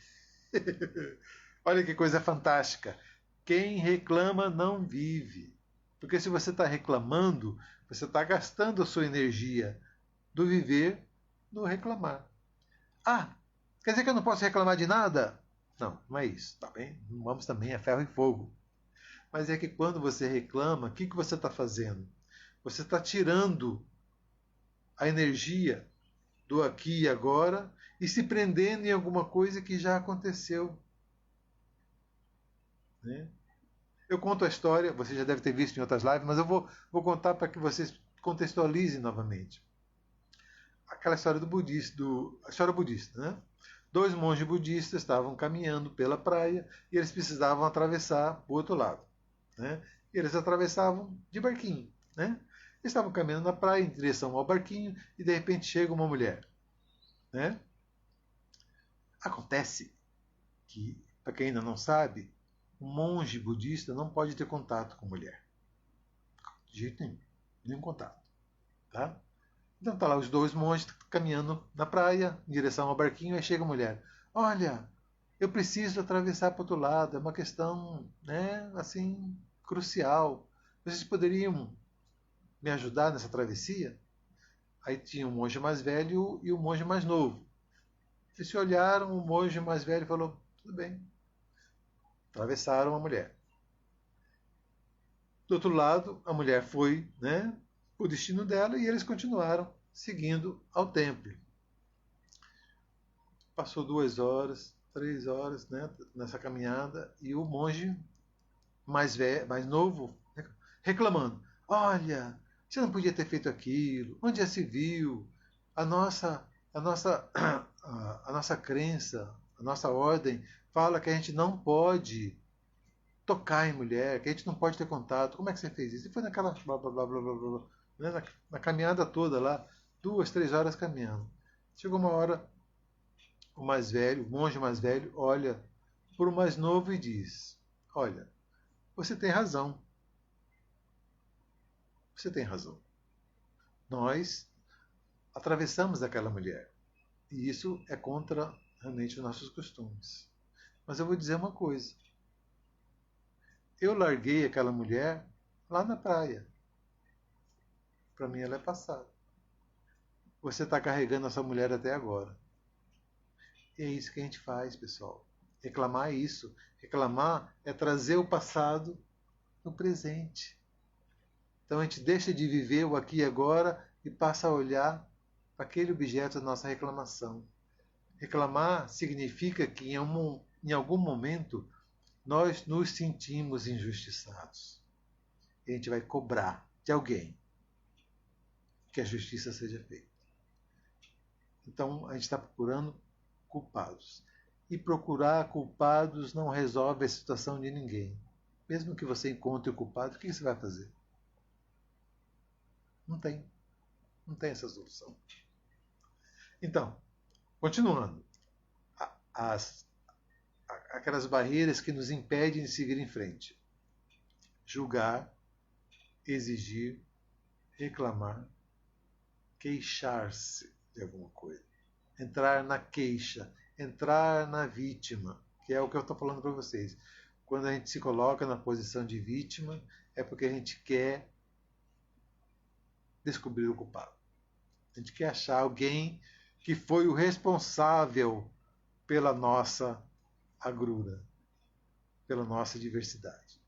Olha que coisa fantástica. Quem reclama não vive. Porque se você está reclamando, você está gastando a sua energia do viver no reclamar. Ah, quer dizer que eu não posso reclamar de nada? Não, não é isso, tá bem? Não vamos também a ferro e fogo. Mas é que quando você reclama, o que você está fazendo? Você está tirando a energia do aqui e agora e se prendendo em alguma coisa que já aconteceu. Né? Eu conto a história, você já deve ter visto em outras lives, mas eu vou contar para que vocês contextualizem novamente. Aquela história do budista, a história budista, né? Dois monges budistas estavam caminhando pela praia e eles precisavam atravessar para o outro lado. Né? E eles atravessavam de barquinho. Né? Eles estavam caminhando na praia em direção ao barquinho e de repente chega uma mulher. Né? Acontece que, para quem ainda não sabe, um monge budista não pode ter contato com mulher. De jeito nenhum. Nenhum contato. Tá? Então tá lá os dois monges caminhando na praia, em direção ao barquinho, aí chega a mulher. Olha, eu preciso atravessar para o outro lado, é uma questão, né, assim, crucial. Vocês poderiam me ajudar nessa travessia? Aí tinha um monge mais velho e o monge mais novo. Eles se olharam, o monge mais velho falou, tudo bem. Atravessaram a mulher. Do outro lado, a mulher foi, né, o destino dela e eles continuaram seguindo ao templo. Passou 2 horas, 3 horas, né, nessa caminhada e o monge mais velho, mais novo, reclamando: olha, você não podia ter feito aquilo. Onde já se viu? A nossa, a nossa, a nossa crença, a nossa ordem fala que a gente não pode tocar em mulher, que a gente não pode ter contato. Como é que você fez isso? E foi naquela blá blá blá blá blá, blá né? Na caminhada toda lá, 2, 3 horas caminhando. Chegou uma hora, o mais velho, o monge mais velho, olha para o mais novo e diz: olha, você tem razão. Você tem razão. Nós atravessamos aquela mulher. E isso é contra realmente os nossos costumes. Mas eu vou dizer uma coisa. Eu larguei aquela mulher lá na praia. Para mim ela é passada. Você está carregando essa mulher até agora. E é isso que a gente faz, pessoal. Reclamar é isso. Reclamar é trazer o passado no presente. Então a gente deixa de viver o aqui e agora e passa a olhar para aquele objeto da nossa reclamação. Reclamar significa que em algum momento nós nos sentimos injustiçados. E a gente vai cobrar de alguém que a justiça seja feita. Então a gente está procurando culpados. E procurar culpados não resolve a situação de ninguém. Mesmo que você encontre o culpado, o que você vai fazer? Não tem. Não tem essa solução. Então, continuando. As, aquelas barreiras que nos impedem de seguir em frente. Julgar, exigir, reclamar, queixar-se de alguma coisa. Entrar na queixa, entrar na vítima, que é o que eu estou falando para vocês. Quando a gente se coloca na posição de vítima, é porque a gente quer descobrir o culpado. A gente quer achar alguém que foi o responsável pela nossa agrura, pela nossa adversidade.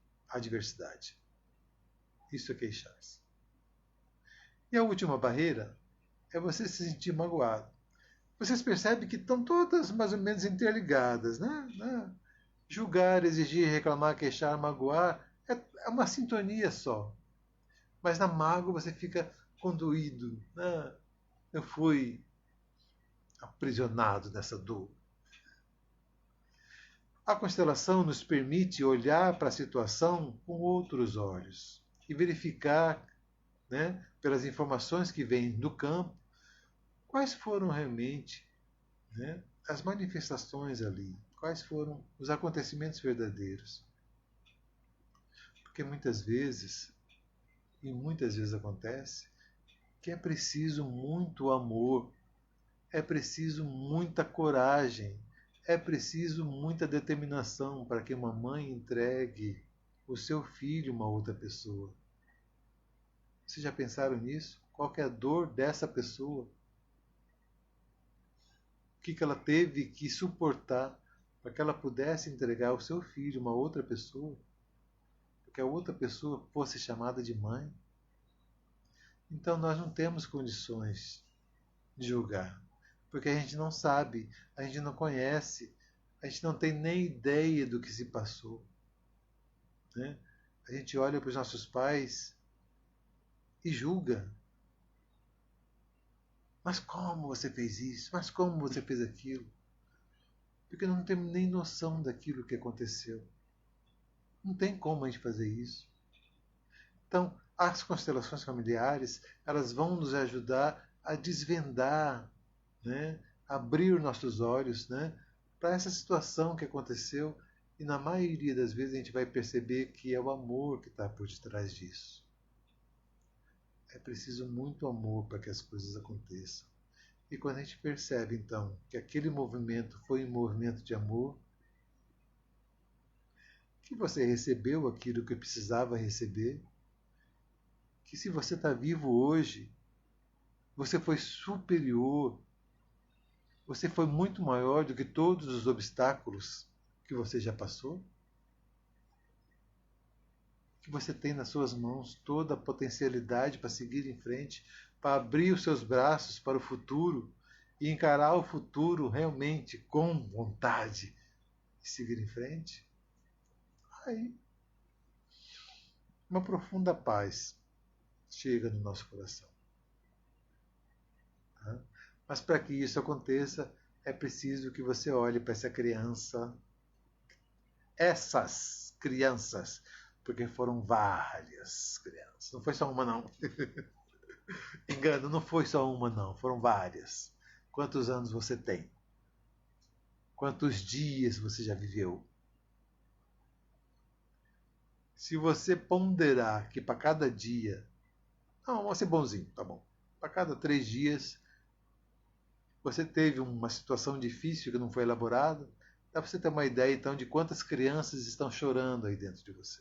Isso é queixar-se. E a última barreira é você se sentir magoado. Vocês percebem que estão todas mais ou menos interligadas, né? Julgar, exigir, reclamar, queixar, magoar é uma sintonia só. Mas na mágoa você fica conduído, né? Eu fui aprisionado nessa dor. A constelação nos permite olhar para a situação com outros olhos e verificar, né, pelas informações que vêm do campo, quais foram realmente, né, as manifestações ali, quais foram os acontecimentos verdadeiros. Porque muitas vezes acontece, que é preciso muito amor, é preciso muita coragem, é preciso muita determinação para que uma mãe entregue o seu filho a uma outra pessoa. Vocês já pensaram nisso? Qual é a dor dessa pessoa? O que ela teve que suportar para que ela pudesse entregar o seu filho a uma outra pessoa? Para que a outra pessoa fosse chamada de mãe? Então nós não temos condições de julgar, porque a gente não sabe, a gente não conhece, a gente não tem nem ideia do que se passou. Né? A gente olha para os nossos pais e julga. Mas como você fez isso? Mas como você fez aquilo? Porque não temos nem noção daquilo que aconteceu. Não tem como a gente fazer isso. Então, as constelações familiares, elas vão nos ajudar a desvendar, né? Abrir nossos olhos, né? Para essa situação que aconteceu, e na maioria das vezes a gente vai perceber que é o amor que está por detrás disso. É preciso muito amor para que as coisas aconteçam. E quando a gente percebe, então, que aquele movimento foi um movimento de amor, que você recebeu aquilo que precisava receber, que se você está vivo hoje, você foi superior, você foi muito maior do que todos os obstáculos que você já passou, que você tem nas suas mãos toda a potencialidade para seguir em frente, para abrir os seus braços para o futuro e encarar o futuro realmente com vontade de seguir em frente. Aí, uma profunda paz chega no nosso coração. Tá? Mas para que isso aconteça, é preciso que você olhe para essa criança, essas crianças, porque foram várias crianças. Não foi só uma, não. Engano, não foi só uma, não. Foram várias. Quantos anos você tem? Quantos dias você já viveu? Se você ponderar que para cada dia. Não, vamos ser bonzinho, tá bom. Para cada 3 dias você teve uma situação difícil que não foi elaborada, dá para você ter uma ideia então de quantas crianças estão chorando aí dentro de você.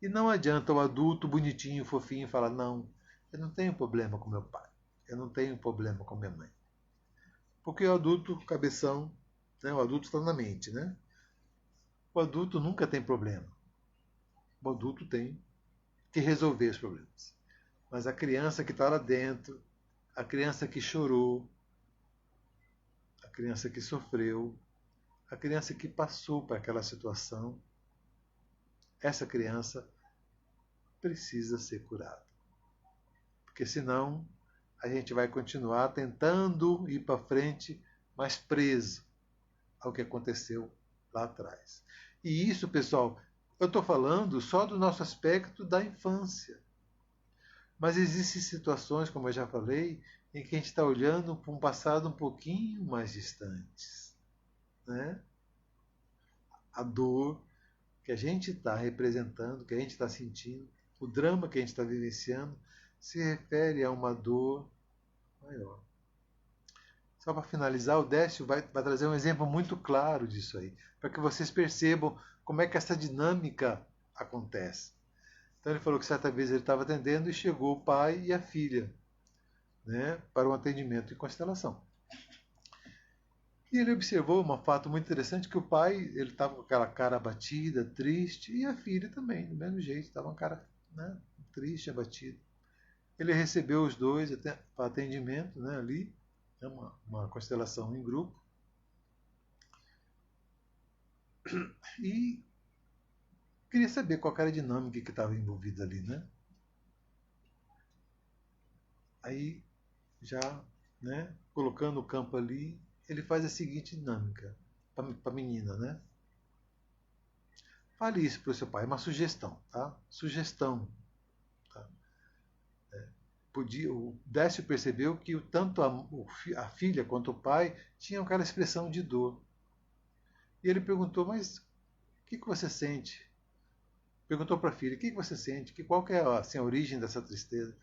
E não adianta o adulto bonitinho, fofinho falar: não, eu não tenho problema com meu pai, eu não tenho problema com minha mãe. Porque o adulto, cabeção, né, o adulto está na mente, né? O adulto nunca tem problema. O adulto tem que resolver os problemas. Mas a criança que está lá dentro, a criança que chorou, criança que sofreu, a criança que passou por aquela situação, essa criança precisa ser curada. Porque senão a gente vai continuar tentando ir para frente, mas preso ao que aconteceu lá atrás. E isso, pessoal, eu estou falando só do nosso aspecto da infância. Mas existem situações, como eu já falei, em que a gente está olhando para um passado um pouquinho mais distante. Né? A dor que a gente está representando, que a gente está sentindo, o drama que a gente está vivenciando, se refere a uma dor maior. Só para finalizar, o Décio vai trazer um exemplo muito claro disso aí, para que vocês percebam como é que essa dinâmica acontece. Então ele falou que certa vez ele estava atendendo e chegou o pai e a filha, né, para um atendimento em constelação. E ele observou um fato muito interessante, que o pai ele estava com aquela cara abatida, triste, e a filha também, do mesmo jeito, estava uma cara, né, triste, abatida. Ele recebeu os dois para atendimento, né, ali, uma constelação em grupo, e queria saber qual era a dinâmica que estava envolvida ali, né? Aí, já, né, colocando o campo ali, ele faz a seguinte dinâmica para a menina, né? Fale isso para o seu pai, é uma sugestão, tá? Sugestão. Tá? O Décio percebeu que tanto a filha quanto o pai tinham aquela expressão de dor. E ele perguntou, mas o que você sente? Perguntou para a filha, o que você sente? Qual que é assim, a origem dessa tristeza?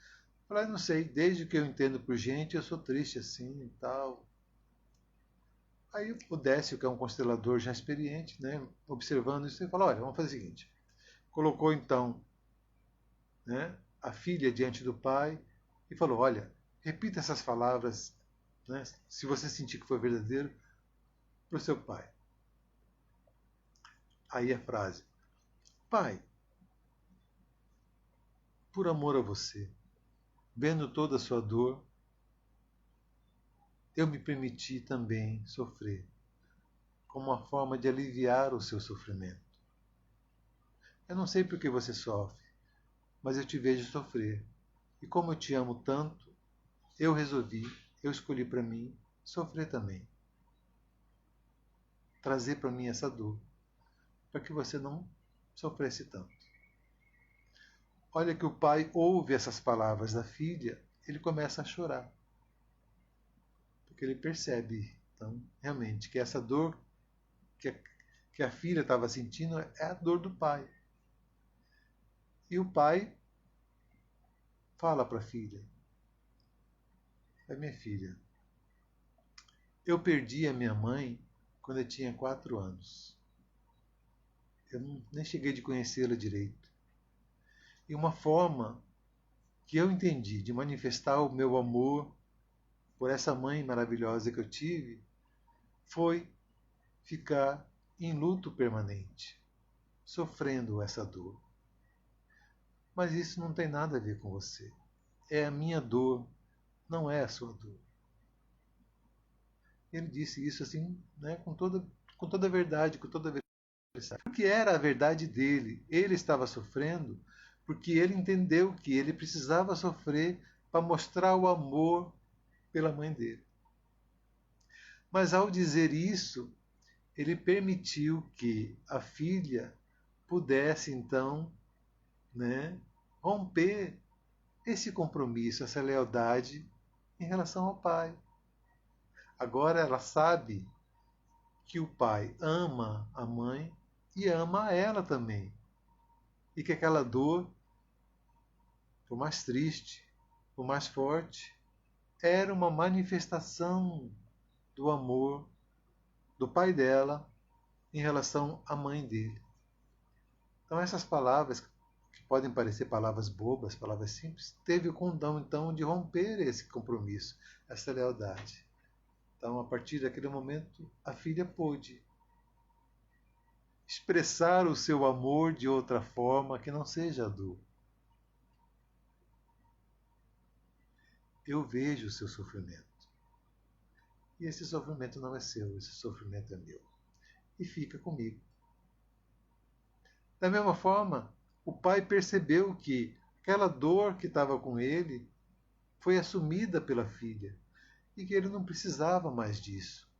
Falei, não sei, desde que eu entendo por gente, eu sou triste assim e tal. Aí o Décio, que é um constelador já experiente, né, observando isso, ele falou, olha, vamos fazer o seguinte. Colocou então, né, a filha diante do pai e falou, olha, repita essas palavras, né, se você sentir que foi verdadeiro, para o seu pai. Aí a frase, pai, por amor a você, vendo toda a sua dor, eu me permiti também sofrer, como uma forma de aliviar o seu sofrimento. Eu não sei por que você sofre, mas eu te vejo sofrer. E como eu te amo tanto, eu escolhi para mim sofrer também. Trazer para mim essa dor, para que você não sofresse tanto. Olha que o pai ouve essas palavras da filha, ele começa a chorar. Porque ele percebe, então, realmente, que essa dor que a filha estava sentindo é a dor do pai. E o pai fala para a filha, minha filha, eu perdi a minha mãe quando eu tinha 4 anos. Eu nem cheguei de conhecê-la direito. E uma forma que eu entendi de manifestar o meu amor por essa mãe maravilhosa que eu tive foi ficar em luto permanente, sofrendo essa dor. Mas isso não tem nada a ver com você. É a minha dor, não é a sua dor. Ele disse isso assim, né, com toda a verdade, com toda a verdade. Porque era a verdade dele. Ele estava sofrendo porque ele entendeu que ele precisava sofrer para mostrar o amor pela mãe dele. Mas ao dizer isso, ele permitiu que a filha pudesse então, né, romper esse compromisso, essa lealdade em relação ao pai. Agora ela sabe que o pai ama a mãe e ama ela também. E que aquela dor, por mais triste, por mais forte, era uma manifestação do amor do pai dela em relação à mãe dele. Então essas palavras, que podem parecer palavras bobas, palavras simples, teve o condão então de romper esse compromisso, essa lealdade. Então, a partir daquele momento, a filha pôde expressar o seu amor de outra forma que não seja a dor. Eu vejo o seu sofrimento. e esse sofrimento não é seu, esse sofrimento é meu. E fica comigo. Da mesma forma, o pai percebeu que aquela dor que estava com ele foi assumida pela filha e que ele não precisava mais disso.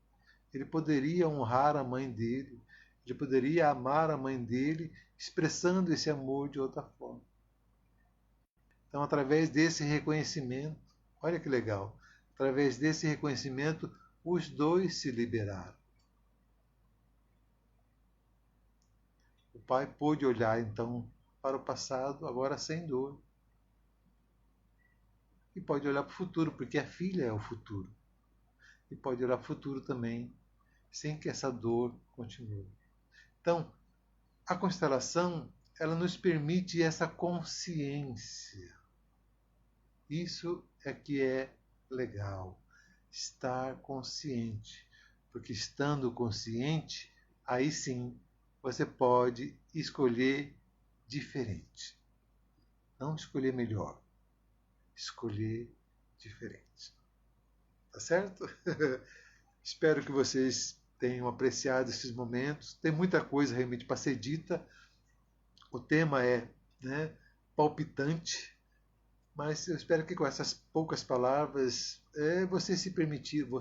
Ele poderia honrar a mãe dele, ele poderia amar a mãe dele, expressando esse amor de outra forma. Então, através desse reconhecimento, olha que legal, através desse reconhecimento, os dois se liberaram. O pai pôde olhar então para o passado, agora sem dor. E pode olhar para o futuro, porque a filha é o futuro. E pode olhar para o futuro também, sem que essa dor continue. Então, a constelação, ela nos permite essa consciência. Isso é que é legal, estar consciente. Porque estando consciente, aí sim você pode escolher diferente. Não escolher melhor, escolher diferente. Tá certo? Espero que vocês tenham apreciado esses momentos. Tem muita coisa realmente para ser dita. O tema é, né, palpitante, mas eu espero que com essas poucas palavras vocês se permitiram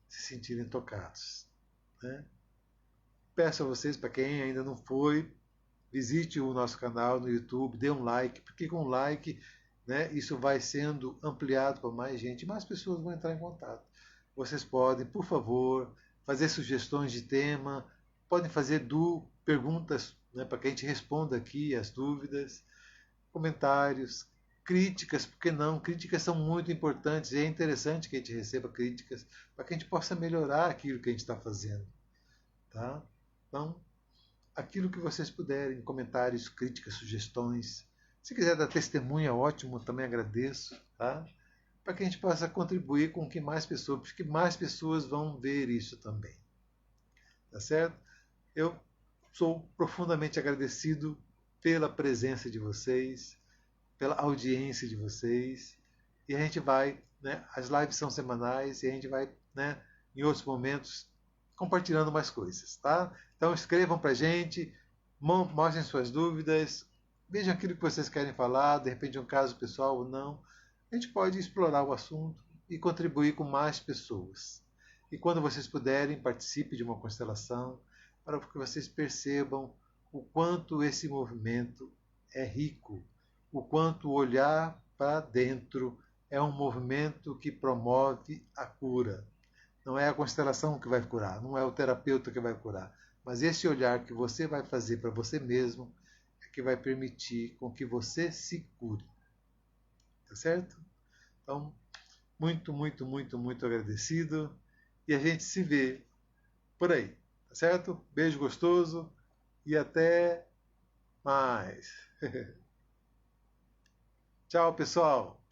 se sentirem tocados. Né? Peço a vocês, para quem ainda não foi, visite o nosso canal no YouTube, dê um like, porque com um like, né, isso vai sendo ampliado para mais gente, mais pessoas vão entrar em contato. Vocês podem, por favor, fazer sugestões de tema, podem fazer perguntas, né, para que a gente responda aqui as dúvidas, comentários, críticas, porque não? Críticas são muito importantes e é interessante que a gente receba críticas para que a gente possa melhorar aquilo que a gente está fazendo. Tá? Então, aquilo que vocês puderem, comentários, críticas, sugestões. Se quiser dar testemunha, ótimo, também agradeço, tá? Para que a gente possa contribuir com que mais pessoas, porque mais pessoas vão ver isso também. Tá certo? Eu sou profundamente agradecido pela presença de vocês, pela audiência de vocês. E a gente vai, né? As lives são semanais e a gente vai, né, em outros momentos, compartilhando mais coisas, tá? Então escrevam pra gente, mostrem suas dúvidas, vejam aquilo que vocês querem falar, de repente um caso pessoal ou não. A gente pode explorar o assunto e contribuir com mais pessoas. E quando vocês puderem, participe de uma constelação, para que vocês percebam o quanto esse movimento é rico, o quanto olhar para dentro é um movimento que promove a cura. Não é a constelação que vai curar, não é o terapeuta que vai curar, mas esse olhar que você vai fazer para você mesmo é que vai permitir com que você se cure. Tá certo? Então, muito, muito, muito, muito agradecido e a gente se vê por aí. Tá certo? Beijo gostoso e até mais. Tchau, pessoal!